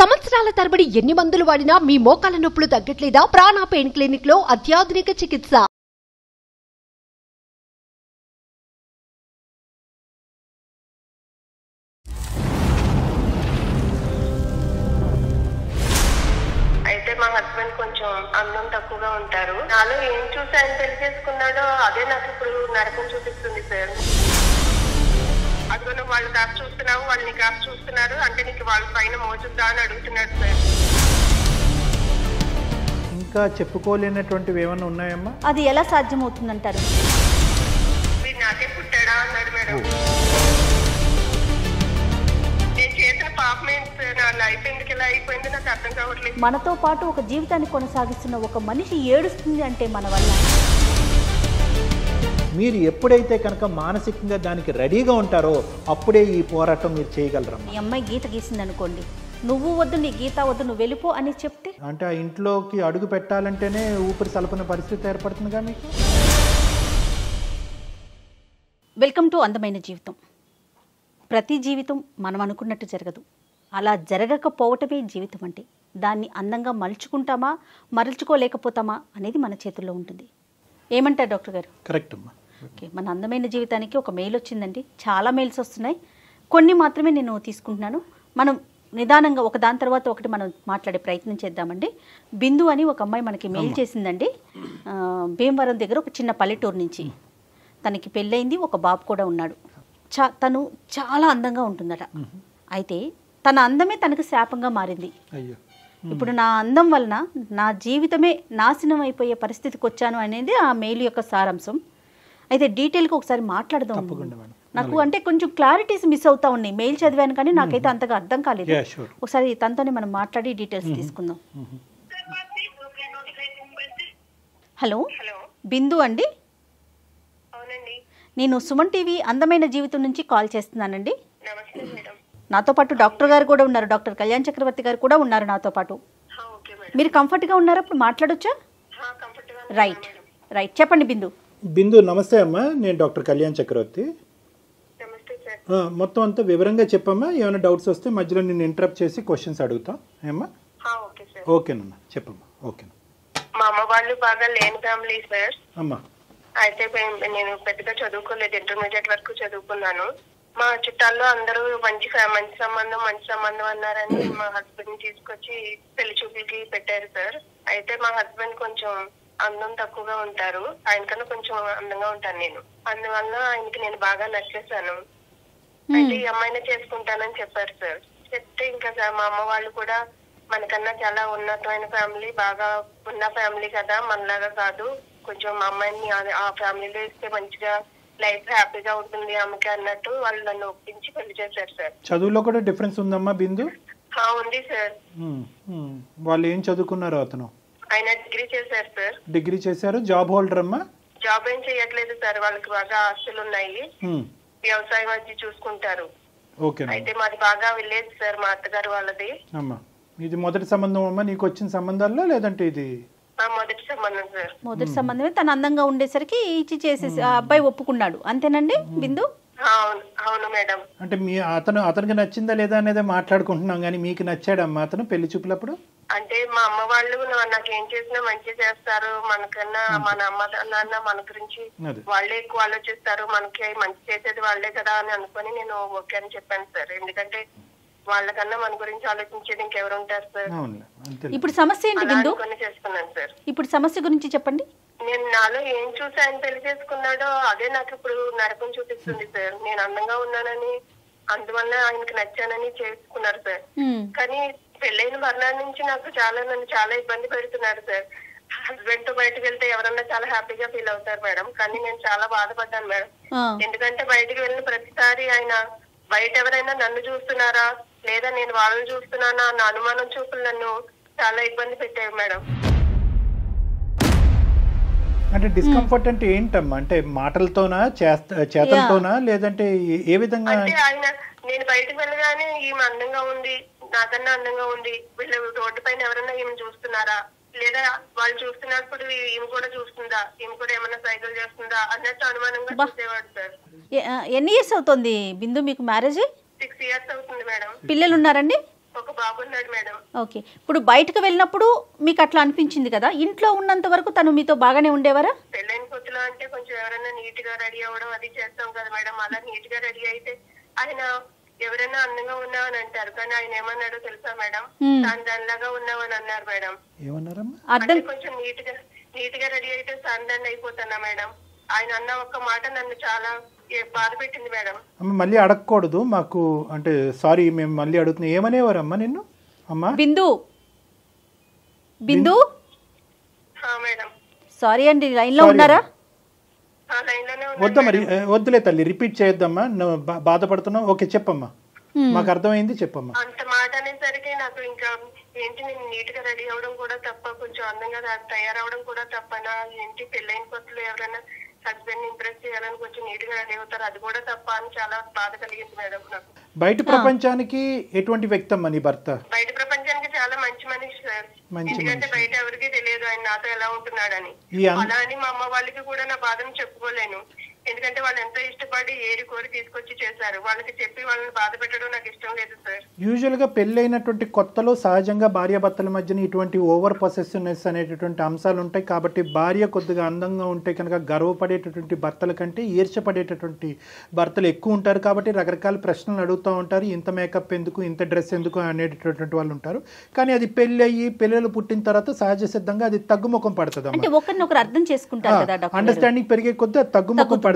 సంవత్సరాల తరబడి ఎన్ని మందులు వాడినా మీ మోకాల నొప్పులు తగ్గట్లేదా? ప్రాణ పెయిన్ క్లినిక్ లో అత్యాధునిక చికిత్స. అయితే మా హస్బెండ్ కొంచెం అందం తక్కువగా ఉంటారు. నాలో ఏం చూసి ఆయన పెళ్లి చేసుకున్నాడో అదే నాకు ఇప్పుడు నరకం చూపిస్తుంది సార్. అందులో వాళ్ళు కాస్త చూస్తున్నావు, వాళ్ళని కాస్త చూస్తున్నారు అంటే నీకు వాళ్ళ పైన మోచుద్దా అని అడుగుతున్నాడు సార్. ఇంకా చెప్పుకోలేనటువంటివి ఏమైనా ఉన్నాయమ్మా? అది ఎలా సాధ్యమవుతుందంటారు? మీరు నాకే పుట్టాడా అన్నాడు మేడం. నేను చేసిన పాపమే నా లైఫ్ ఎందుకు ఇలా అయిపోయింది నాకు అర్థం కావట్లేదు. మనతో పాటు ఒక జీవితాన్ని కొనసాగిస్తున్న ఒక మనిషి ఏడుస్తుంది అంటే మన వల్ల. మీరు ఎప్పుడైతే కనుక మానసికంగా దానికి రెడీగా ఉంటారో అప్పుడే ఈ పోరాటం మీరు చేయగలరమ్మా. ఈ అమ్మాయి గీత గీసింది అనుకోండి, నువ్వు వద్దు, నీ గీత వద్దు, నువ్వు వెళ్ళిపో అని చెప్తే అంటే ఆ ఇంట్లోకి అడుగు పెట్టాలంటేనే ఊపిరి సలపన పరిస్థితి ఏర్పడుతుందిగా మీకు. వెల్కమ్ టు అందమైన జీవితం. ప్రతి జీవితం మనం అనుకున్నట్టు జరగదు. అలా జరగకపోవటమే జీవితం అంటే. దాన్ని అందంగా మలుచుకుంటామా మరల్చుకోలేకపోతామా అనేది మన చేతుల్లో ఉంటుంది. ఏమంటారు డాక్టర్ గారు? కరెక్ట్ అమ్మా. ఓకే, మన అందమైన జీవితానికి ఒక మెయిల్ వచ్చిందండి. చాలా మెయిల్స్ వస్తున్నాయి, కొన్ని మాత్రమే నేను తీసుకుంటున్నాను. మనం నిదానంగా ఒక దాని తర్వాత ఒకటి మనం మాట్లాడే ప్రయత్నం చేద్దామండి. బిందు అని ఒక అమ్మాయి మనకి మెయిల్ చేసిందండి. భీమవరం దగ్గర ఒక చిన్న పల్లెటూరు నుంచి. తనకి పెళ్ళయింది, ఒక బాబు కూడా ఉన్నాడు. తను చాలా అందంగా ఉంటుందట. అయితే తన అందమే తనకు శాపంగా మారింది. అయ్యో, ఇప్పుడు నా అందం వలన నా జీవితమే నాశనం అయిపోయే పరిస్థితికి వచ్చాను అనేది ఆ మెయిల్ యొక్క సారాంశం. అయితే డీటెయిల్గా ఒకసారి మాట్లాడదాం. నాకు అంటే కొంచెం క్లారిటీస్ మిస్ అవుతా ఉన్నాయి. మెయిల్ చదివాను కానీ నాకైతే అంతగా అర్థం కాలేదు. ఒకసారి తనతోనే మనం మాట్లాడి డీటెయిల్స్ తీసుకుందాం. హలో, బిందు అండి. నేను సుమన్ టీవీ అందమైన జీవితం నుంచి కాల్ చేస్తున్నానండి. నాతో పాటు డాక్టర్ గారు కూడా ఉన్నారు, డాక్టర్ కళ్యాణ్ చక్రవర్తి గారు కూడా ఉన్నారు నాతో పాటు. మీరు కంఫర్ట్గా ఉన్నారా? ఇప్పుడు మాట్లాడొచ్చా? రైట్ రైట్, చెప్పండి బిందు. బిందు నమస్తే అమ్మా, నేను డాక్టర్ కళ్యాణ్ చక్రవర్తి. మొత్తం అంతా వివరంగా చెప్పమ్మా. ఏమైనా డౌట్స్ వస్తే మధ్యలో నేను ఇంటరప్ట్ చేసి క్వశ్చన్స్ అడుగుతాం. ఏమ్మా? ఓకేనమ్మా, చెప్పమ్మా. ఓకేనా. మా అమ్మ వాళ్ళు బాగా లేని ఫ్యామిలీ సార్. అమ్మా, అయితే నేను పెద్దగా చదువుకోలేదు, ఇంటర్మీడియట్ వరకు చదువుకున్నాను. మా చుట్టాల్లో అందరూ మంచి సంబంధం అన్నారని మా హస్బెండ్ తీసుకొచ్చి పెళ్లి చూపులకి పెట్టారు సార్. అయితే మా హస్బెండ్ కొంచెం అందం తక్కువగా ఉంటారు, ఆయనకన్నా కొంచెం అందంగా ఉంటాను నేను. అందువల్ల ఆయనకి నేను బాగా నచ్చేసాను. అయితే ఈ అమ్మాయినే చేసుకుంటానని చెప్పారు సార్. చెప్తే ఇంకా మా అమ్మ వాళ్ళు కూడా మనకన్నా చాలా ఉన్నతమైన ఫ్యామిలీ, బాగా ఉన్న ఫ్యామిలీ కదా, మనలాగా కాదు, కొంచెం మా అమ్మాయిని ఆ ఫ్యామిలీలో ఇస్తే మంచిగా లైఫ్ హ్యాపీగా ఉంటుంది ఆమెకి అన్నట్టు వాళ్ళు నన్ను ఒప్పించి పెళ్లి చేశారు సార్. చదువులో కూడా డిఫరెన్స్ ఉందమ్మా బిందు? ఉంది సార్. వాళ్ళు ఏం చదువుకున్నారు? అతను ఆయన డిగ్రీ చేశారు సార్. డిగ్రీ చేశారు. జాబ్ హోల్డర్ అమ్మా? జాబ్ ఏం చేయట్లేదు సార్, వాళ్ళకి బాగా ఆస్తులు ఉన్నాయి, వ్యవసాయం అది చూసుకుంటారు. అయితే మాది బాగా విలేజ్ సార్, మా అత్తగారు వాళ్ళది. అమ్మా, ఇది మొదటి సంబంధం అమ్మా నీకు వచ్చిన సంబంధాల్లో, లేదంటే ఇది మొదటి సంబంధం సార్? మొదటి సంబంధమే. తన అందంగా ఉండేసరికి ఇచ్చి చేసేసి ఆ అబ్బాయి ఒప్పుకున్నాడు, అంతేనండి బిందు? అవును మేడం. అంటే అతనికి నచ్చిందా లేదా అనేది మాట్లాడుకుంటున్నాం, కానీ మీకు నచ్చాడమ్మా అతను పెళ్లి చూపులప్పుడు? అంటే మా అమ్మ వాళ్ళు నాకు ఏం చేసినా మంచి చేస్తారు, మనకన్నా మన అమ్మ నాన్న మన గురించి వాళ్ళే ఎక్కువ ఆలోచిస్తారు, మనకి మంచి చేసేది వాళ్ళే కదా అని అనుకుని నేను ఓకే అని చెప్పాను సార్. ఎందుకంటే వాళ్ళకన్నా మన గురించి ఆలోచించేది ఇంకెవరు ఉంటారు సార్. ఇప్పుడు సమస్య ఏంటి బిందు? చేసుకున్నాను సార్. ఇప్పుడు సమస్య గురించి చెప్పండి. నేను నాలో ఏం చూసి ఆయన పెళ్లి చేసుకున్నాడో అదే నాకు ఇప్పుడు నరకం చూపిస్తుంది సార్. నేను అందంగా ఉన్నానని, అందువల్ల ఆయనకి నచ్చానని చేసుకున్నారు సార్. కానీ పెళ్ళైన మరణాల నుంచి నన్ను చాలా ఇబ్బంది పెడుతున్నారు సార్. హస్బెండ్ తో బయటకు వెళ్తే ఎవరన్నా చాలా హ్యాపీగా ఫీల్ అవుతారు మేడం, కానీ నేను చాలా బాధపడ్డాను మేడం. ఎందుకంటే బయటకు వెళ్ళిన ప్రతిసారి ఆయన బయట ఎవరైనా నన్ను చూస్తున్నారా లేదా నేను వాళ్ళని చూస్తున్నానా అన్న అనుమానం చూపులు నన్ను చాలా ఇబ్బంది పెట్టాయి మేడం. అంటే డిస్కంఫర్ట్ అంటే ఏంటమ్మా? అంటే మాటలతోనా చేతలతోనా లేదంటే ఏ విధంగా? అంటే ఆయన నేను బయటకు వెళ్ళగానే ఈమె అందంగా ఉంది, నాకన్నా అందంగా ఉంది, వీళ్ళు రోడ్డు పైన ఎవరన్నా ఈమె చూస్తున్నారా లేదా వాళ్ళు చూస్తున్నప్పుడు ఈమె కూడా చూస్తుందా, ఈమె కూడా ఏమన్నా సైకిల్ చేస్తుందా అన్నట్టు అనుమానంగా చూసేవాడు సార్. ఎన్ని ఇయర్స్ అవుతుంది బిందు మీకు మ్యారేజ్? 6 years అవుతుంది మేడం. పిల్లలు ఉన్నారండి? ఒక బాబు ఉన్నాడు మేడం. ఓకే, ఇప్పుడు బయటకు వెళ్ళినప్పుడు మీకు అట్లా అనిపించింది కదా, ఇంట్లో ఉన్నంత వరకు తను మీతో బాగానే ఉండేవారా? పెళ్ళైన కొత్తలో అంటే కొంచెం ఎవరైనా నీట్ గా రెడీ అవ్వడం అది చేస్తాం కదా మేడం. అలా నీట్ గా రెడీ అయితే ఆయన ఎవరైనా అందంగా ఉన్నావని అంటారు, కానీ ఆయన ఏమన్నాడో తెలుసా మేడం? తాను దానిలాగా ఉన్నావని అన్నారు మేడం. అంటే కొంచెం నీట్ గా రెడీ అయితే సందాన్ని అయిపోతున్నా మేడం. ఆయన అన్న ఒక్క మాట నన్ను చాలా బాధ పెట్టింది మేడం. మళ్ళీ అడగకూడదు మాకు, అంటే సారీ మేము మళ్ళీ అడుగుతున్నాం. ఏమనేవారమ్మా నిన్ను? అమ్మా బిందు బిందు మేడం సారీ అండి, లైన్ లో ఉన్నారా? వద్దా మరి, వద్దులే తల్లి, రిపీట్ చేయొద్దమ్మా, బాధపడుతున్నావు. ఓకే చెప్పమ్మా, మాకు అర్థమైంది, చెప్పమ్మా. అంత మాట అనేసరికి నాకు ఇంకా ఏంటి, నేను నీట్ గా రెడీ అవడం కూడా తప్ప, కొంచెం అందంగా తయారవడం కూడా తప్పనా ఏంటి? పెళ్ళైన కొత్తలో ఎవరైనా హస్బెండ్ ఇంప్రెస్ చేయాలని కొంచెం నీట్ గా రెడీ అవుతారు, అది కూడా తప్ప అని చాలా బాధ కలిగింది మేడం నాకు. బయట ప్రపంచానికి ఎటువంటి వ్యక్తి అమ్మా నీ భర్త? బయట ప్రపంచానికి చాలా మంచి మనిషి సార్. ఎందుకంటే బయట ఎవరికి తెలియదు ఆయన నాతో ఎలా ఉంటున్నాడని. అలా అని మా అమ్మ వాళ్ళకి కూడా నా బాధను చెప్పుకోలేను, ఎందుకంటే వాళ్ళు ఎంతో ఇష్టపడి ఏరి కోరి తీసుకొచ్చి చేశారు. వాళ్ళకి చెప్పి వాళ్ళని బాధ పెట్టడం నాకు ఇష్టం లేదు సార్. యూజువల్ గా పెళ్ళైనటువంటి కొత్తలో సహజంగా భార్యాభర్తల మధ్యన ఇటువంటి ఓవర్ పొసెసివ్నెస్ అనేటటువంటి అంశాలు ఉంటాయి. కాబట్టి భార్య కొద్దిగా అందంగా ఉంటే కనుక గర్వపడేటటువంటి భర్తల కంటే ఈర్ష్యపడేటటువంటి భర్తలు ఎక్కువ ఉంటారు. కాబట్టి రకరకాల ప్రశ్నలు అడుగుతూ ఉంటారు, ఇంత మేకప్ ఎందుకు, ఇంత డ్రెస్ ఎందుకు అనేటటువంటి వాళ్ళు ఉంటారు. కానీ అది పెళ్ళి అయ్యి పిల్లలు పుట్టిన తర్వాత సహజ సిద్ధంగా అది తగ్గుముఖం పడుతుంది. అండర్స్టాండింగ్ పెరిగే కొద్దీ అది తగ్గుముఖం పడుతుంది.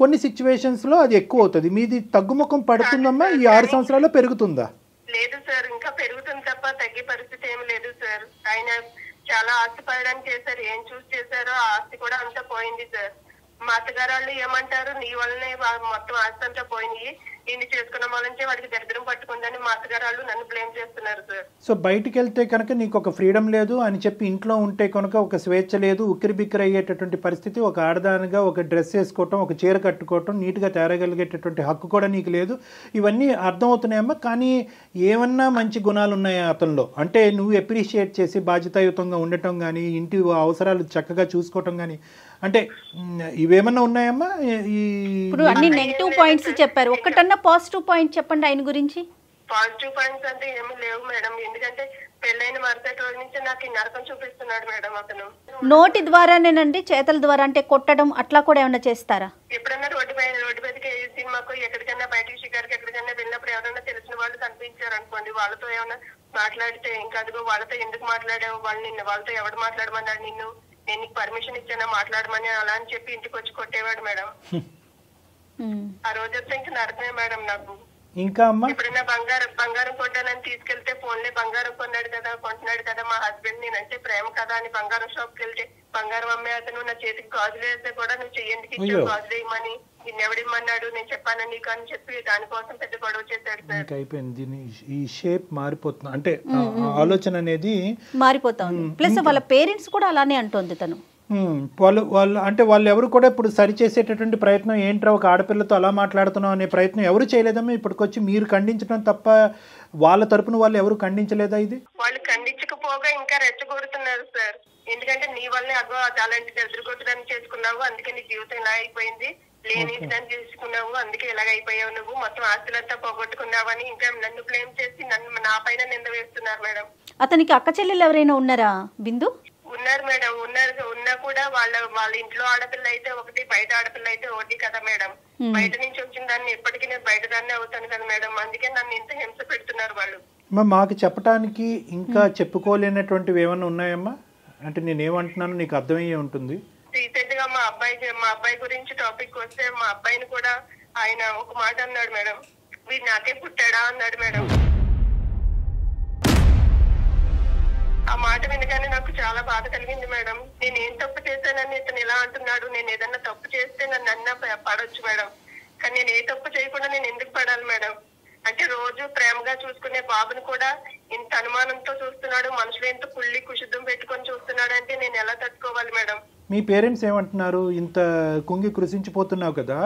కొన్ని సిచ్యువేషన్స్ లో అది ఎక్కువ అవుతుంది. మీది తగ్గుముఖం పడుతుందమ్మా? ఈ 6 సంవత్సరాల్లో పెరుగుతుందా? లేదు సార్, ఇంకా పెరుగుతుంది తప్ప తగ్గే పరిస్థితి ఏమి లేదు సార్. ఆయన చాలా ఆస్తి పడడానికి చేశారు, ఏం చూసి చేశారో ఆ ఆస్తి కూడా అంతా పోయింది సార్. మా అత్తగారు వాళ్ళు ఏమంటారు, నీ వల్లనే మొత్తం ఆస్తి అంతా పోయింది, ఇన్ని చేసుకున్న వాళ్ళంటే వాడికి దరిద్రం పట్టుకుందని మా అత్తగారు వాళ్ళు నన్ను బ్లేమ్ చేస్తున్నారు సార్. సో బయటికి వెళ్తే కనుక నీకు ఒక ఫ్రీడమ్ లేదు అని చెప్పి, ఇంట్లో ఉంటే కనుక ఒక స్వేచ్ఛ లేదు, ఉక్కిరి బిక్కిరి అయ్యేటటువంటి పరిస్థితి, ఒక ఆడదానిగా ఒక డ్రెస్ వేసుకోవటం, ఒక చీర కట్టుకోవటం, నీట్గా తేరగలిగేటటువంటి హక్కు కూడా నీకు లేదు. ఇవన్నీ అర్థమవుతున్నాయమ్మా. కానీ ఏమన్నా మంచి గుణాలు ఉన్నాయా అతనిలో? అంటే నువ్వు అప్రిషియేట్ చేసి బాధ్యతాయుతంగా ఉండటం కానీ, ఇంటి అవసరాలు చక్కగా చూసుకోవటం కానీ, అంటే ఇవేమన్నా ఉన్నాయమ్మా? ఇప్పుడు అన్ని నెగటివ్ పాయింట్స్ చెప్పారు, ఒక్కటన్నా పాజిటివ్ పాయింట్ చెప్పండి ఆయన గురించి. పాజిటివ్ పాయింట్స్ అంటే ఏమీ లేవు మేడం, ఎందుకంటే పెళ్ళైన మరుసటి రోజు నుంచి నాకు ఈ నరకం చూపిస్తున్నాడు మేడం అతను. నోటి ద్వారానేనండి, చేతల ద్వారా అంటే కొట్టడం అట్లా కూడా ఏమన్నా చేస్తారా? ఎప్పుడన్నా రోడ్డు మీదకి సినిమాకు ఎక్కడికైనా బయటికి షికార్కి ఎక్కడికైనా వెళ్ళినప్పుడు ఎవరైనా తెలిసిన వాళ్ళు కనిపించారు అనుకోండి, వాళ్ళతో ఏమైనా మాట్లాడితే ఇంకా అదిగో వాళ్ళతో ఎందుకు మాట్లాడావు, వాళ్ళతో ఎవడు మాట్లాడమన్నాడు నిన్ను, నేను నీకు పర్మిషన్ ఇచ్చానా మాట్లాడమని, అలా అని చెప్పి ఇంటికి వచ్చి కొట్టేవాడు మేడం. ఆ రోజంతా ఇంకా నరకమే మేడం నాకు. ఇంకా ఎప్పుడైనా బంగారం కొట్టానని తీసుకెళ్తే ఫోన్లే బంగారం కొంటున్నాడు కదా మా హస్బెండ్, నేనంటే ప్రేమ కదా అని బంగారం షాప్ కి వెళ్తే బంగారం అమ్మే అతను నా చేతికి గాజులు వేస్తే కూడా నువ్వు చెయ్యందుకు ఇచ్చావు గాజులు వేయమని, నిన్నెవడిమ్మన్నాడు, నేను చెప్పాను నీకు అని చెప్పి దానికోసం పెద్ద గొడవ చేశాడు సార్. అయిపోయింది, ఈ షేప్ మారిపోతుంది, అంటే ఆలోచన అనేది మారిపోతా ఉంది. ప్లస్ వాళ్ళ పేరెంట్స్ కూడా అలానే అంటోంది తను. వాళ్ళు ఎవరు కూడా ఇప్పుడు సరిచేసేటటువంటి ప్రయత్నం, ఏంట్రా ఒక ఆడపిల్లతో అలా మాట్లాడుతున్నాం అనే ప్రయత్నం ఎవరు చేయలేదమ్మా. ఇప్పటికొచ్చి మీరు ఖండించడం తప్ప వాళ్ళ తరపున వాళ్ళు ఎవరు ఖండించలేదా? ఇది వాళ్ళు ఖండించకపోగా ఇంకా రెచ్చగొడుతున్నారు సార్. ఎందుకంటే నీ వల్లే అగో అలాంటి ఎదురుగొట్టడానికి చేసుకున్నావు, అందుకే నీ జీవితం ఇలా అయిపోయింది, లేని దాన్ని చేసుకున్నావు, అందుకే ఇలాగ అయిపోయావు, నువ్వు మొత్తం ఆస్తులంతా పోగొట్టుకున్నావని ఇంకా నన్ను బ్లేమ్ చేసి నా పైన నింద వేస్తున్నారు మేడం. అతనికి అక్క చెల్లెలు ఎవరైనా ఉన్నారా బిందు? ఉన్నారు మేడం, ఉన్నా కూడా వాళ్ళ ఇంట్లో ఆడపిల్ల అయితే ఒకటి, బయట ఆడపిల్ల అయితే ఒకటి కదా మేడం. బయట నుంచి వచ్చిన దాన్ని ఎప్పటికీ నేను బయట దాన్నే అవుతాను కదా మేడం, అందుకే నన్ను ఇంత హింస పెడుతున్నారు వాళ్ళు. మాకు చెప్పడానికి ఇంకా చెప్పుకోలేనటువంటివి ఏమన్నా ఉన్నాయమ్మా? అంటే నేనేమంటున్నాను నీకు అర్థమయ్యే ఉంటుంది. రీసెంట్ గా మా అబ్బాయి గురించి టాపిక్ వస్తే, మా అబ్బాయిని కూడా ఆయన ఒక మాట అన్నాడు మేడం, వీడు నాకే పుట్టాడా అన్నాడు మేడం. ఆ మాట వినగానే నాకు చాలా బాధ కలిగింది మేడం. నేను ఏం తప్పు చేశానని ఇతను ఇలా అంటున్నాడు, నేను ఏదన్నా తప్పు చేస్తే నన్ను అన్నా పడవచ్చు మేడం, కానీ నేను ఏ తప్పు చేయకుండా నేను ఎందుకు పడాలి మేడం? అంటే రోజు ప్రేమగా చూసుకునే బాబుని కూడా ఇంత అనుమానంతో చూస్తున్నాడు, మనుషులు ఎంత కుళ్ళి కుషుద్ధం పెట్టుకొని చూస్తున్నాడు అంటే నేను ఎలా తట్టుకోవాలి మేడం? మీ పేరెంట్స్ ఏమంటున్నారు? ఇంత కుంగి కృషించిపోతున్నావు కదా,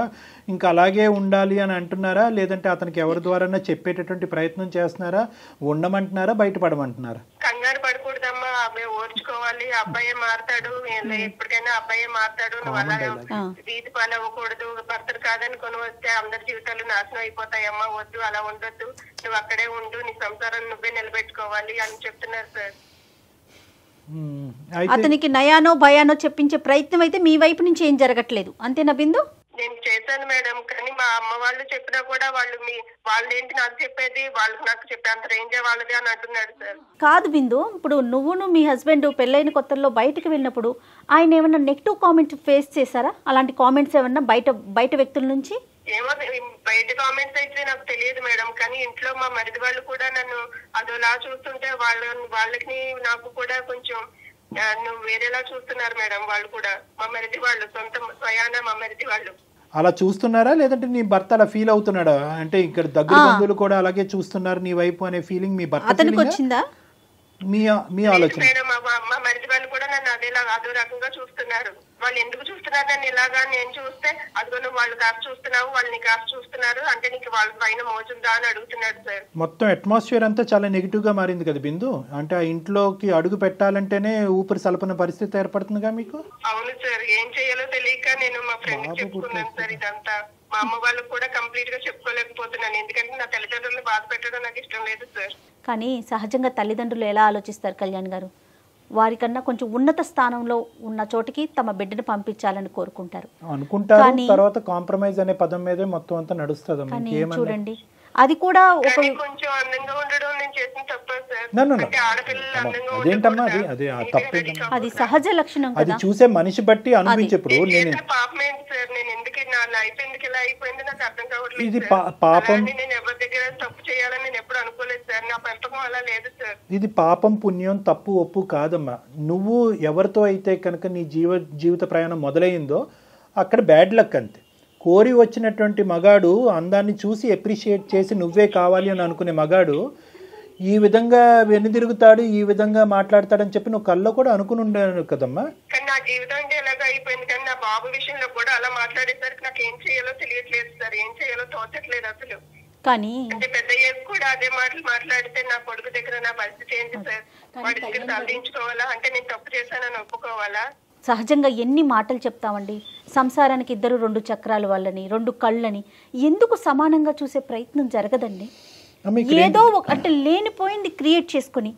ఇంకా అలాగే ఉండాలి అని అంటున్నారా, లేదంటే అతనికి ఎవరి ద్వారా చెప్పేటటువంటి ప్రయత్నం చేస్తున్నారా, ఉండమంటున్నారా, బయటపడమంటున్నారా? కంగారు పడకూడదమ్మా, ఆ మేము ఓర్చుకోవాలి, అబ్బాయే మారతాడు, ఎప్పటికైనా అబ్బాయే మారతాడు, నువ్వు అలా వీధి పాలు అవ్వకూడదు, భర్తలు కాదని కొని వస్తే అందరి జీవితాలు నాశనం అయిపోతాయమ్మా, వద్దు అలా ఉండొద్దు, నువ్వు అక్కడే ఉండు, నీ సంసారాన్ని నువ్వే నిలబెట్టుకోవాలి అని చెప్తున్నారు సార్. అతనికి నయానో భయానో చెప్పించే ప్రయత్నం అయితే మీ వైపు నుంచి ఏం జరగట్లేదు, అంతేనా బిందు? నేను చేశాను మేడం, కానీ మా అమ్మ వాళ్ళు చెప్పినా కూడా వాళ్ళు ఏంటి నాకు చెప్పేది, వాళ్ళకి నాకు చెప్పే అంత రేంజే వాళ్ళది అని అంటున్నాడు సార్. కాదు బిందు, ఇప్పుడు నువ్వును మీ హస్బెండ్ పెళ్ళైన కొత్తల్లో బయటకు వెళ్ళినప్పుడు ఆయన ఏమన్నా నెగిటివ్ కామెంట్స్ ఫేస్ చేశారా? అలాంటి కామెంట్స్ ఏమన్నా బయట వ్యక్తుల నుంచి? ఏమో బయట కామెంట్స్ అయితే నాకు తెలియదు మేడం, కానీ ఇంట్లో మా మరిది వాళ్ళు కూడా నన్ను అదోలా చూస్తుంటే వాళ్ళకి నాకు కూడా కొంచెం నువ్వు వేరేలా చూస్తున్నారు మేడం. వాళ్ళు కూడా మా మరిది వాళ్ళు స్వయాన మా మరిది వాళ్ళు అలా చూస్తున్నారా, లేదంటే నీ భర్త అలా ఫీల్ అవుతున్నాడా? అంటే ఇక్కడ దగ్గర బంధువులు కూడా అలాగే చూస్తున్నారు నీ వైపు అనే ఫీలింగ్ మీ భర్త అతనికి వచ్చిందా? మీ ఆలోచన మేడం, మా మరిది వాళ్ళు కూడా నన్ను అదో రకంగా చూస్తున్నారు. వాళ్ళు ఎందుకు చూస్తున్నారు నన్ను ఇలాగా? నేను చూస్తే అదిగో నువ్వు వాళ్ళు కాస్త చూస్తున్నావు, వాళ్ళని కాస్త చూస్తున్నారు అంటే నీకు వాళ్ళ పైన మోజుందా అని అడుగుతున్నాడు సార్. మొత్తం అట్మాస్ఫియర్ అంతా చాలా నెగిటివ్ గా మారింది కదా బిందు. అంటే ఆ ఇంట్లోకి అడుగు పెట్టాలంటేనే ఊపిరి సలపన పరిస్థితి ఏర్పడుతుందిగా మీకు. అవును సార్, ఏం చేయాలో తెలియక నేను మా ఫ్రెండ్ చెప్పుకున్నాను సార్ ఇదంతా. మా అమ్మ వాళ్ళకు కూడా కంప్లీట్ గా చెప్పుకోలేకపోతున్నాను, ఎందుకంటే నా తల్లిదండ్రులను బాధ పెట్టడం నాకు ఇష్టం లేదు సార్. కానీ సహజంగా తల్లిదండ్రులు ఎలా ఆలోచిస్తారు కళ్యాణ్ గారు, వారికన్నా కొంచెం ఉన్నత స్థానంలో ఉన్న చోటికి తమ బిడ్డను పంపించాలని కోరుకుంటారు అనుకుంటారు. తర్వాత కాంప్రమైజ్ అనే పదం మీదే మొత్తం అంతా నడుస్తుంది. కానీ చూడండి, అది కూడా ఒక కొంచెం అందంగా ఉండడం నేను చేసిన తప్పే సార్. No. అంటే ఆడపిల్లలు అందంగా అదేంటమ్మా, అది తప్పే. అది సహజ లక్షణం అది కదా, చూసే మనిషి బట్టి అనిపించేప్పుడు నేను పాపం ఏంటి సార్, నేను ఎందుకు నా లైఫ్ ఎందుకు ఇలా అయిపోయింది నాకు అర్థం కావట్లేదు. ఇది పాపం, నేను ఎవరి దగ్గర తప్పు చేయాలని నేను ఎప్పుడు అనుకోలేదు సార్, నా పెంపకం అలా లేదు సార్. ఇది పాపం పుణ్యం తప్పు ఒప్పు కాదమ్మా. నువ్వు ఎవరితో అయితే కనుక నీ జీవిత ప్రయాణం మొదలైందో అక్కడ బ్యాడ్ లక్ అంతే. కోరి వచ్చినటువంటి మగాడు అందాన్ని చూసి అప్రిషియేట్ చేసి నువ్వే కావాలి అని అనుకునే మగాడు ఈ విధంగా వెనుదిరుగుతాడు, ఈ విధంగా మాట్లాడతాడని చెప్పి నువ్వు కల్లో కూడా అనుకుని ఉండాను కదమ్మా. కానీ నా జీవితం అంటే ఎలాగో అయిపోయింది, కానీ నా బాబు విషయంలో కూడా అలా మాట్లాడేసరికి నాకు ఏం చేయాలో తెలియట్లేదు సార్, ఏం చేయాలో తోచట్లేదు అసలు. కానీ అంటే పెద్ద కూడా అదే మాటలు మాట్లాడితే నా కొడుకు దగ్గర నా పరిస్థితి ఏంటి సార్? వాడి దగ్గర తలదించుకోవాలా? అంటే నేను తప్పు చేశానని ఒప్పుకోవాలా? సహజంగా ఎన్ని మాటలు చెప్తామండి, సంసారానికి 2 చక్రాల వాళ్ళని 2 కళ్ళని ఎందుకు సమానంగా చూసే ప్రయత్నం జరగదండి? ఏదో అంటే లేనిపోయింది క్రియేట్ చేసుకొని,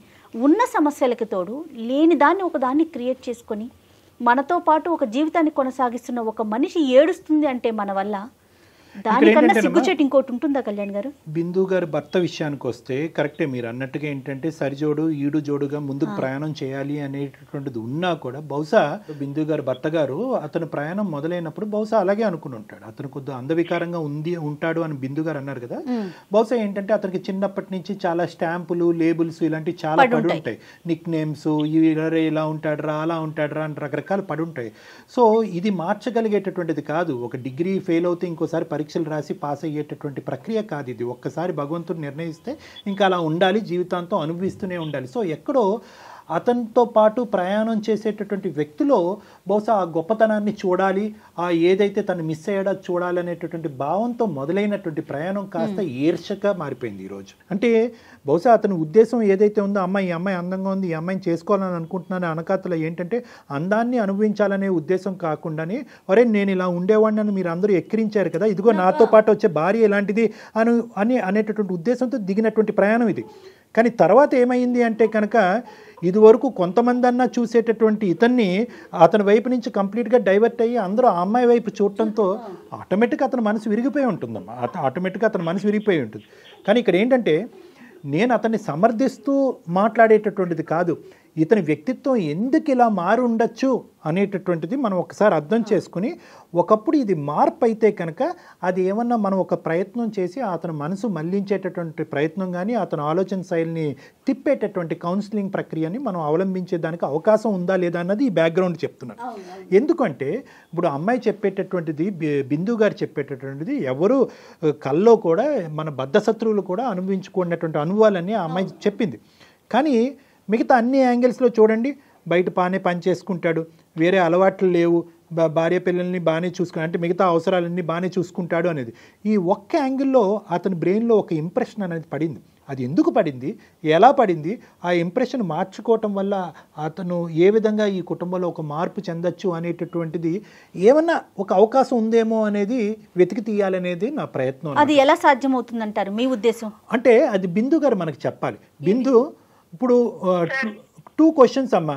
ఉన్న సమస్యలకి తోడు లేని దాన్ని ఒకదాన్ని క్రియేట్ చేసుకొని మనతో పాటు ఒక జీవితాన్ని కొనసాగిస్తున్న ఒక మనిషి ఏడుస్తుంది అంటే మన వల్ల దానికన్నా సిగ్గుచేటు ఇంకోటి ఉంటుందా కళ్యాణ్ గారు? బిందు గారి భర్త విషయానికి వస్తే కరెక్టే మీరు అన్నట్టుగా ఏంటంటే సరిజోడు ఈడు జోడుగా ముందుకు ప్రయాణం చేయాలి అనేటటువంటిది ఉన్నా కూడా బహుశా బిందు గారి భర్త గారు అతను ప్రయాణం మొదలైనప్పుడు బహుశా అలాగే అనుకుని ఉంటాడు. అతను కొద్దిగా అందవికారంగా ఉంటాడు అని బిందు గారు అన్నారు కదా. బహుశా ఏంటంటే అతనికి చిన్నప్పటి నుంచి చాలా స్టాంపులు లేబుల్స్ ఇలాంటివి చాలా పడి ఉంటాయి. నిక్ నేమ్స్ ఇలా ఉంటాడురా అలా ఉంటాడురా అని రకరకాలు పడి ఉంటాయి. సో ఇది మార్చగలిగేటటువంటిది కాదు. ఒక డిగ్రీ ఫెయిల్ అవుతే ఇంకోసారి పరీక్షలు రాసి పాస్ అయ్యేటటువంటి ప్రక్రియ కాదు ఇది. ఒక్కసారి భగవంతుడు నిర్ణయిస్తే ఇంకా అలా ఉండాలి, జీవితాంతం అనుభవిస్తూనే ఉండాలి. సో ఎక్కడో అతనితో పాటు ప్రయాణం చేసేటటువంటి వ్యక్తిలో బహుశా ఆ గొప్పతనాన్ని చూడాలి, ఆ ఏదైతే తను మిస్ అయ్యాడో చూడాలి అనేటటువంటి భావంతో మొదలైనటువంటి ప్రయాణం కాస్త ఈర్షగా మారిపోయింది ఈరోజు. అంటే బహుశా అతని ఉద్దేశం ఏదైతే ఉందో ఈ అమ్మాయి అందంగా ఉంది, ఈ అమ్మాయిని చేసుకోవాలని అనుకుంటున్నాను అనకాతలో ఏంటంటే అందాన్ని అనుభవించాలనే ఉద్దేశం కాకుండానే ఒరే నేను ఇలా ఉండేవాడిని అని మీరు అందరూ ఎక్కిరించారు కదా, ఇదిగో నాతో పాటు వచ్చే భార్య ఎలాంటిది అనేటటువంటి ఉద్దేశంతో దిగినటువంటి ప్రయాణం ఇది. కానీ తర్వాత ఏమైంది అంటే కనుక ఇదివరకు కొంతమంది అన్నా చూసేటటువంటి ఇతన్ని అతని వైపు నుంచి కంప్లీట్గా డైవర్ట్ అయ్యి అందరూ ఆ అమ్మాయి వైపు చూడటంతో ఆటోమేటిక్గా అతని మనసు విరిగిపోయి ఉంటుందమ్మా. ఆటోమేటిక్గా అతని మనసు విరిగిపోయి ఉంటుంది. కానీ ఇక్కడ ఏంటంటే నేను అతన్ని సమర్థిస్తూ మాట్లాడేటటువంటిది కాదు, ఇతని వ్యక్తిత్వం ఎందుకు ఇలా మారి ఉండొచ్చు అనేటటువంటిది మనం ఒకసారి అర్థం చేసుకుని ఒకప్పుడు ఇది మార్పు అయితే కనుక అది ఏమన్నా మనం ఒక ప్రయత్నం చేసి అతని మనసు మళ్లించేటటువంటి ప్రయత్నం కానీ అతని ఆలోచన శైలిని తిప్పేటటువంటి కౌన్సిలింగ్ ప్రక్రియని మనం అవలంబించేదానికి అవకాశం ఉందా లేదా అన్నది ఈ బ్యాక్గ్రౌండ్ చెప్తున్నాను. ఎందుకంటే ఇప్పుడు అమ్మాయి చెప్పేటటువంటిది బిందు గారు చెప్పేటటువంటిది ఎవరు కల్లో కూడా మన బద్ధశత్రువులు కూడా అనుభవించుకున్నటువంటి అనుభవాలన్నీ ఆ అమ్మాయి చెప్పింది. కానీ మిగతా అన్ని యాంగిల్స్లో చూడండి, బయట బాగానే పని చేసుకుంటాడు, వేరే అలవాట్లు లేవు, భార్య పిల్లల్ని బాగానే చూసుకుని అంటే మిగతా అవసరాలన్నీ బాగానే చూసుకుంటాడు అనేది ఈ ఒక్క యాంగిల్లో అతని బ్రెయిన్లో ఒక ఇంప్రెషన్ అనేది పడింది. అది ఎందుకు పడింది, ఎలా పడింది, ఆ ఇంప్రెషన్ మార్చుకోవటం వల్ల అతను ఏ విధంగా ఈ కుటుంబంలో ఒక మార్పు చెందొచ్చు అనేటటువంటిది ఏమన్నా ఒక అవకాశం ఉందేమో అనేది వెతికి తీయాలనేది నా ప్రయత్నం. అది ఎలా సాధ్యమవుతుందంటారు మీ ఉద్దేశం? అంటే అది బిందు గారు మనకు చెప్పాలి. బిందు, ఇప్పుడు 2 questions అమ్మా.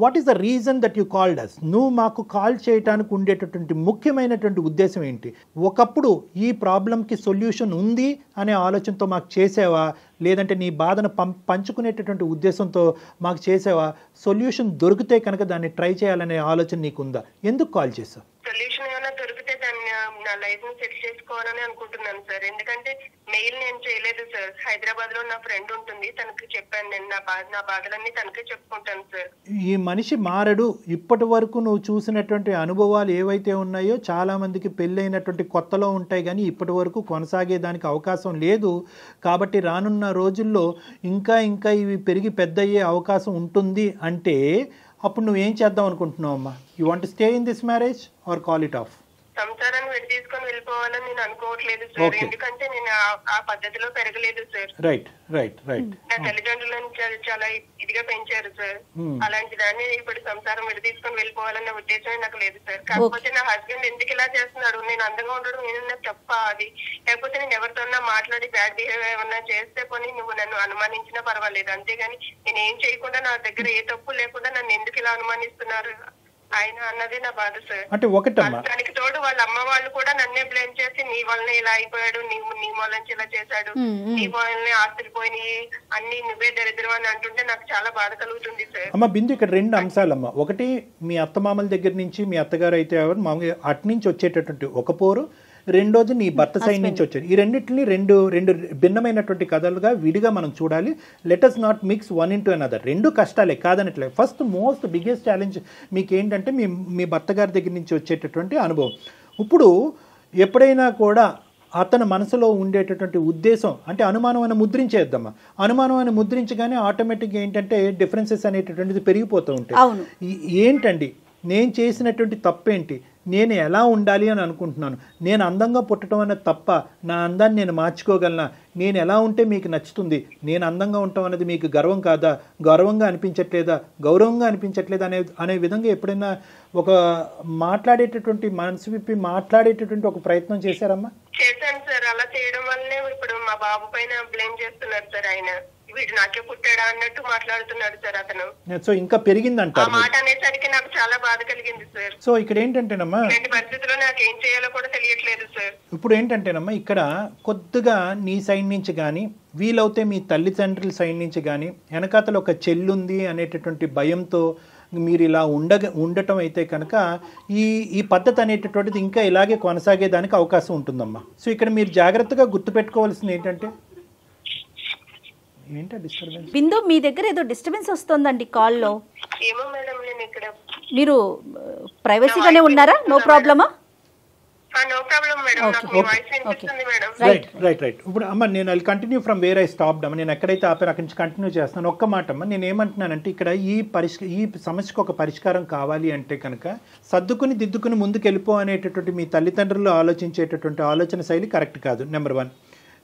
What is the reason that you called us? నువ్వు మాకు కాల్ చేయడానికి ఉండేటటువంటి ముఖ్యమైనటువంటి ఉద్దేశం ఏంటి? ఒకప్పుడు ఈ ప్రాబ్లంకి సొల్యూషన్ ఉంది అనే ఆలోచనతో మాకు చేసావా, లేదంటే నీ బాధను పంచుకునేటటువంటి ఉద్దేశంతో మాకు చేసావా? సొల్యూషన్ దొరికితే కనుక దాన్ని ట్రై చేయాలనే ఆలోచన నీకుందా? ఎందుకు కాల్ చేసావు? సొల్యూషన్ ఏమైనా దొరికితే దాన్ని నా లైఫ్ ని సెట్ చేసుకోవాలని అనుకుంటున్నాను సార్. ఎందుకంటే మెయిల్ నేను చేయలేదు సార్. హైదరాబాద్ లో నా ఫ్రెండ్ ఉంటుంది, తనకి చెప్పాను నేను నా బాధలన్నీ తనకే చెప్పుకుంటాను సార్. ఈ మనిషి మారడు. ఇప్పటి వరకు నువ్వు చూసినటువంటి అనుభవాలు ఏవైతే ఉన్నాయో చాలా మందికి పెళ్ళైనటువంటి కొత్తలో ఉంటాయి, కానీ ఇప్పటి వరకు కొనసాగేదానికి అవకాశం లేదు. కాబట్టి రానున్న రోజుల్లో ఇంకా ఇవి పెరిగి పెద్ద అయ్యే అవకాశం ఉంటుంది. అంటే అప్పుడు నువ్వేం చేద్దాం అనుకుంటున్నావు అమ్మా? You want to stay in this marriage or call it of? సంసారాన్ని విడి తీసుకొని వెళ్ళిపోవాలని నేను అనుకోవట్లేదు సార్. ఎందుకంటే నేను ఆ పద్ధతిలో పెరగలేదు సార్. Right right right. నా తల్లిదండ్రులను చాలా ఇదిగా పెంచారు సార్. అలాంటి దాన్ని ఇప్పుడు సంసారం విడి తీసుకొని వెళ్ళిపోవాలన్న ఉద్దేశమే నాకు లేదు సార్. కాకపోతే నా హస్బెండ్ ఎందుకు ఇలా చేస్తున్నాడు, నేను అందంగా ఉండడం ఏమన్నా తప్ప అది, లేకపోతే నేను ఎవరితోన్నా మాట్లాడి బ్యాడ్ బిహేవియర్ ఏమన్నా చేస్తే కొని నువ్వు నన్ను అనుమానించినా పర్వాలేదు, అంతేగాని నేను ఏం చేయకుండా నా దగ్గర ఏ తప్పు లేకుండా నన్ను ఎందుకు ఇలా అనుమానిస్తున్నారు ఆయన అన్నది నా బాధ సార్. అంటే ఒకటమ్మా, దానికి తోడు వాళ్ళ అమ్మ వాళ్ళు కూడా నన్నే బ్లేమ్ చేసి నీ వల్లనే ఇలా అయిపోయాడు, నీ వల్ల ఇలా చేశాడు, నీ వల్లనే ఆస్తులు పోయినాయి, అన్ని నువ్వే దరిద్రం అని అంటుంటే నాకు చాలా బాధ కలుగుతుంది సార్. అమ్మ బిందు, ఇక్కడ 2 అంశాలమ్మా. ఒకటి, మీ అత్తమామల దగ్గర నుంచి, మీ అత్తగారు అయితే మామూలుగా అటు నుంచి వచ్చేటటువంటి ఒక పోరు, రెండోది నీ భర్త సైడ్ నుంచి వచ్చారు. ఈ రెండింటిని రెండు భిన్నమైనటువంటి కథలుగా విడిగా మనం చూడాలి. Let us not mix one into another. 2 కష్టాలే కాదనట్లే. ఫస్ట్ మోస్ట్ బిగ్గెస్ట్ ఛాలెంజ్ మీకు ఏంటంటే మీ భర్త గారి దగ్గర నుంచి వచ్చేటటువంటి అనుభవం. ఇప్పుడు ఎప్పుడైనా కూడా అతని మనసులో ఉండేటటువంటి ఉద్దేశం అంటే అనుమానం అని ముద్రించేద్దామా. అనుమానం అని ముద్రించగానే ఆటోమేటిక్గా ఏంటంటే డిఫరెన్సెస్ అనేటటువంటిది పెరిగిపోతూ ఉంటాయి. ఏంటండి నేను చేసినటువంటి తప్పేంటి, నేను ఎలా ఉండాలి అని అనుకుంటున్నాను, నేను అందంగా పుట్టడం అనేది తప్ప, నా అందాన్ని నేను మార్చుకోగలనా, నేను ఎలా ఉంటే మీకు నచ్చుతుంది, నేను అందంగా ఉండటం అనేది మీకు గర్వం కాదా, గౌరవంగా అనిపించట్లేదా, గౌరవంగా అనిపించట్లేదా అనే విధంగా ఎప్పుడైనా ఒక మాట్లాడేటటువంటి మనసు విప్పి మాట్లాడేటటువంటి ఒక ప్రయత్నం చేశారమ్మా? చేశాను సార్. అలా చేయడం వల్లనే ఇప్పుడు మా బాబు పైన బ్లేమ్ చేస్తున్నారు సార్. ఆయన వీడు నాకే పుట్టాడా అన్నట్టు మాట్లాడుతున్నాడు సార్ అతను. సో ఇంకా పెరిగిందంటారు. మాట అనేసరికి నాకు చాలా బాధ కలిగింది సార్. సో ఇక్కడ ఏంటంటేనమ్మా, ఇలాంటి పరిస్థితిలో నాకు ఏం చేయాలో కూడా తెలియట్లేదు సార్. ఇప్పుడు ఏంటంటేనమ్మా, ఇక్కడ కొద్దిగా నీ సైడ్ నుంచి కానీ, వీలవుతే మీ తల్లిదండ్రుల సైడ్ నుంచి కానీ, వెనకాతలో ఒక చెల్లుంది అనేటటువంటి భయంతో మీరు ఇలా ఉండటం అయితే కనుక ఈ పద్ధతి అనేటటువంటిది ఇంకా ఇలాగే కొనసాగేదానికి అవకాశం ఉంటుందమ్మా. సో ఇక్కడ మీరు జాగ్రత్తగా గుర్తుపెట్టుకోవాల్సింది ఏంటంటే, ఏంటో డిస్టర్బెన్స్. బిందు, మీ దగ్గర ఏదో డిస్టర్బెన్స్ వస్తుందండి కాల్లో. ఏమో మేడం, నేను ఇక్కడ మీరు ప్రైవసీగానే ఉన్నారా? నో ప్రాబ్లమా? నో ప్రాబ్లం మేడం, నాకు మీ వాయిస్ వినిపిస్తుంది మేడం. రైట్. ఇప్పుడు అమ్మ నేను I continue from where I stopped అమ్మ. నేను ఎక్కడైతే ఆపాను అక్కడి నుంచి కంటిన్యూ చేస్తాను. ఒక్క మాట అమ్మ, నేను ఏమంటున్నానంటే ఇక్కడ ఈ సమస్యకు ఒక పరిష్కారం కావాలి అంటే కనుక సర్దుకుని దిద్దుకుని ముందుకు వెళ్ళిపో అనేటటువంటి మీ తల్లిదండ్రులు ఆలోచించేటటువంటి ఆలోచన శైలి కరెక్ట్ కాదు. నెంబర్ 1.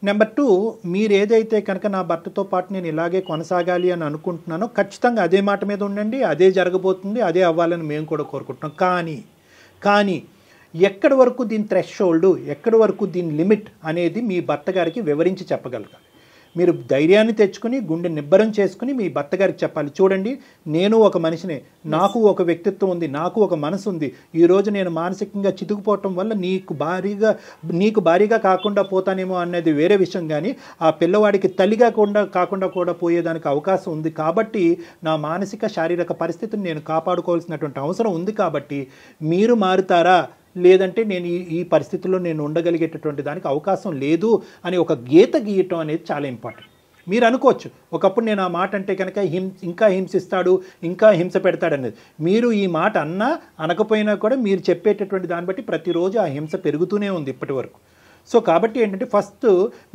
నెంబర్ 2, మీరు ఏదైతే కనుక నా భర్తతో పాటు నేను ఇలాగే కొనసాగాలి అని అనుకుంటున్నానో ఖచ్చితంగా అదే మాట మీద ఉండండి. అదే జరగబోతుంది, అదే అవ్వాలని మేము కూడా కోరుకుంటున్నాం. కానీ ఎక్కడి వరకు దీని థ్రెషోల్డ్, ఎక్కడి వరకు దీని లిమిట్ అనేది మీ భర్త గారికి వివరించి చెప్పగలగాలి. మీరు ధైర్యాన్ని తెచ్చుకుని గుండె నిబ్బరం చేసుకుని మీ భర్త గారికి చెప్పాలి, చూడండి నేను ఒక మనిషినే, నాకు ఒక వ్యక్తిత్వం ఉంది, నాకు ఒక మనసు ఉంది. ఈరోజు నేను మానసికంగా చితుకుపోవటం వల్ల నీకు భారీగా కాకుండా పోతానేమో అనేది వేరే విషయం, కానీ ఆ పిల్లవాడికి తల్లిగా కాకుండా కూడా పోయేదానికి అవకాశం ఉంది. కాబట్టి నా మానసిక శారీరక పరిస్థితిని నేను కాపాడుకోవాల్సినటువంటి అవసరం ఉంది. కాబట్టి మీరు మారుతారా, లేదంటే నేను ఈ పరిస్థితుల్లో నేను ఉండగలిగేటటువంటి దానికి అవకాశం లేదు అని ఒక గీత గీయటం అనేది చాలా ఇంపార్టెంట్. మీరు అనుకోవచ్చు ఒకప్పుడు నేను ఆ మాట అంటే కనుక ఇంకా హింసిస్తాడు, ఇంకా హింస పెడతాడు అనేది. మీరు ఈ మాట అన్నా అనకపోయినా కూడా మీరు చెప్పేటటువంటి దాన్ని బట్టి ప్రతిరోజు ఆ హింస పెరుగుతూనే ఉంది ఇప్పటి వరకు. సో కాబట్టి ఏంటంటే ఫస్ట్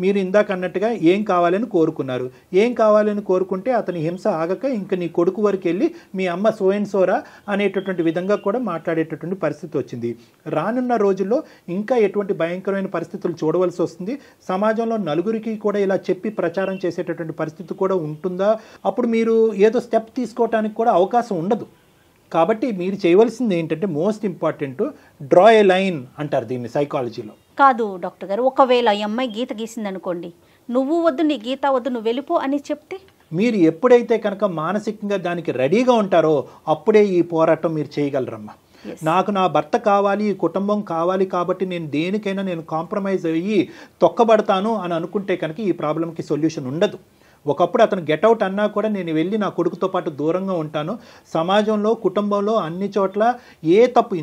మీరు ఇందాక అన్నట్టుగా ఏం కావాలని కోరుకున్నారు, ఏం కావాలని కోరుకుంటే అతని హింస ఆగక ఇంకా నీ కొడుకు వరకు వెళ్ళి మీ అమ్మ సో అండ్ సోరా అనేటటువంటి విధంగా కూడా మాట్లాడేటటువంటి పరిస్థితి వచ్చింది. రానున్న రోజుల్లో ఇంకా ఎటువంటి భయంకరమైన పరిస్థితులు చూడవలసి వస్తుంది. సమాజంలో నలుగురికి కూడా ఇలా చెప్పి ప్రచారం చేసేటటువంటి పరిస్థితి కూడా ఉంటుందా, అప్పుడు మీరు ఏదో స్టెప్ తీసుకోవడానికి కూడా అవకాశం ఉండదు. కాబట్టి మీరు చేయవలసింది ఏంటంటే మోస్ట్ ఇంపార్టెంట్ డ్రా ఏ లైన్ అంటారు దీన్ని సైకాలజీలో. కాదు డాక్టర్ గారు, ఒకవేళ ఈ అమ్మాయి గీత గీసింది అనుకోండి, నువ్వు వద్దు నీ గీత వద్దు నువ్వు వెళ్ళిపో అని చెప్తే, మీరు ఎప్పుడైతే కనుక మానసికంగా దానికి రెడీగా ఉంటారో అప్పుడే ఈ పోరాటం మీరు చేయగలరమ్మా. నాకు నా భర్త కావాలి, ఈ కుటుంబం కావాలి కాబట్టి నేను దేనికైనా నేను కాంప్రమైజ్ అయ్యి తొక్కబడతాను అని అనుకుంటే కనుక ఈ ప్రాబ్లంకి సొల్యూషన్ ఉండదు. ఒకప్పుడు అతను గెట్అవుట్ అన్నా కూడా నేను వెళ్ళి నా కొడుకుతో పాటు దూరంగా ఉంటాను. సమాజంలో కుటుంబంలో అన్ని చోట్ల ఏ తప్పు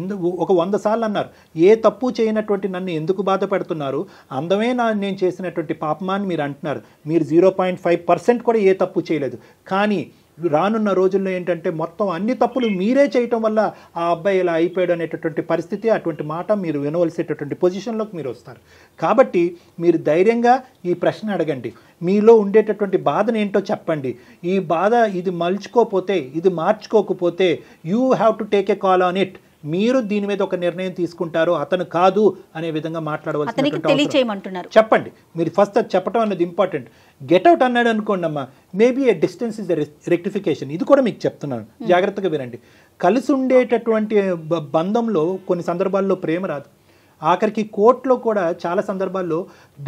ఒక 100 సార్లు అన్నారు, ఏ తప్పు చేయనటువంటి నన్ను ఎందుకు బాధ పెడుతున్నారు, అందమే నేను చేసినటువంటి పాపమాన్ని మీరు అంటున్నారు. మీరు 0.5% కూడా ఏ తప్పు చేయలేదు. కానీ రానున్న రోజుల్లో ఏంటంటే మొత్తం అన్ని తప్పులు మీరే చేయటం వల్ల ఆ అబ్బాయి ఇలా అయిపోయాడు అనేటటువంటి పరిస్థితి, అటువంటి మాట మీరు వినవలసేటటువంటి పొజిషన్లోకి మీరు వస్తారు. కాబట్టి మీరు ధైర్యంగా ఈ ప్రశ్న అడగండి, మీలో ఉండేటటువంటి బాధను ఏంటో చెప్పండి. ఈ బాధ ఇది మలుచుకోకపోతే, ఇది మార్చుకోకపోతే you have to take a call on it. మీరు దీని మీద ఒక నిర్ణయం తీసుకుంటారు, అతను కాదు అనే విధంగా మాట్లాడవలసి చెప్పండి. మీరు ఫస్ట్ అది చెప్పడం అనేది ఇంపార్టెంట్. గెట్అవుట్ అన్నాడు అనుకోండి అమ్మా, maybe a distance is the rectification. ఇది కూడా మీకు చెప్తున్నాను, జాగ్రత్తగా వినండి. కలిసి ఉండేటటువంటి బంధంలో కొన్ని సందర్భాల్లో ప్రేమ రాదు. ఆఖరికి కోర్టులో కూడా చాలా సందర్భాల్లో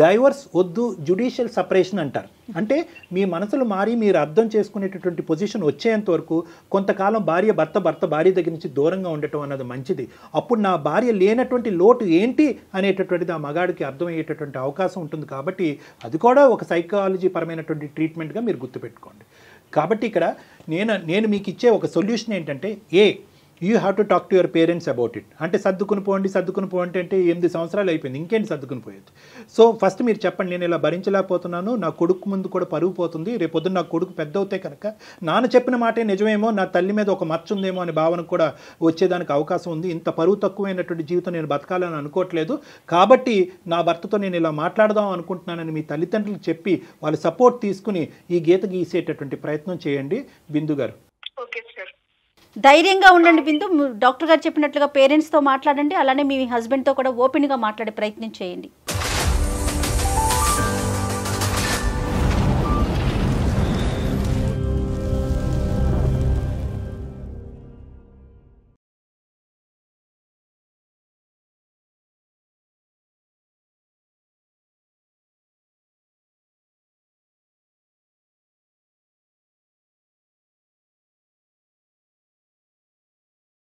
డైవర్స్ వద్దు, జ్యుడిషియల్ సపరేషన్ అంటారు. అంటే మీ మనసులు మారి మీరు అర్థం చేసుకునేటటువంటి పొజిషన్ వచ్చేంత వరకు కొంతకాలం భర్త భార్య దగ్గర నుంచి దూరంగా ఉండటం అన్నది మంచిది. అప్పుడు నా భార్య లేనటువంటి లోటు ఏంటి అనేటటువంటిది ఆ మగాడికి అర్థమయ్యేటటువంటి అవకాశం ఉంటుంది. కాబట్టి అది కూడా ఒక సైకాలజీ పరమైనటువంటి ట్రీట్మెంట్గా మీరు గుర్తుపెట్టుకోండి. కాబట్టి ఇక్కడ నేను మీకు ఇచ్చే ఒక సొల్యూషన్ ఏంటంటే, you have to talk to your parents about it. అంటే సర్దుకుని పోండి అంటే 8 సంవత్సరాలు అయిపోయింది, ఇంకేంటి సర్దుకుని పోయేది. సో ఫస్ట్ మీరు చెప్పండి, నేను ఇలా భరించలేకపోతున్నాను, నా కొడుకు ముందు కూడా పరుగు పోతుంది, రేపొద్దున నా కొడుకు పెద్ద అవుతే కనుక నాన్న చెప్పిన మాటే నిజమేమో, నా తల్లి మీద ఒక మచ్చ ఉందేమో అనే భావన కూడా వచ్చేదానికి అవకాశం ఉంది. ఇంత పరువు తక్కువైనటువంటి జీవితం నేను బతకాలని అనుకోవట్లేదు, కాబట్టి నా భర్తతో నేను ఇలా మాట్లాడదాం అనుకుంటున్నానని మీ తల్లిదండ్రులకు చెప్పి వాళ్ళ సపోర్ట్ తీసుకుని ఈ గీత గీసేటటువంటి ప్రయత్నం చేయండి. బిందు గారు ధైర్యంగా ఉండండి బిందు. డాక్టర్ గారు చెప్పినట్లుగా పేరెంట్స్తో మాట్లాడండి, అలానే మీ హస్బెండ్తో కూడా ఓపెన్గా మాట్లాడే ప్రయత్నం చేయండి.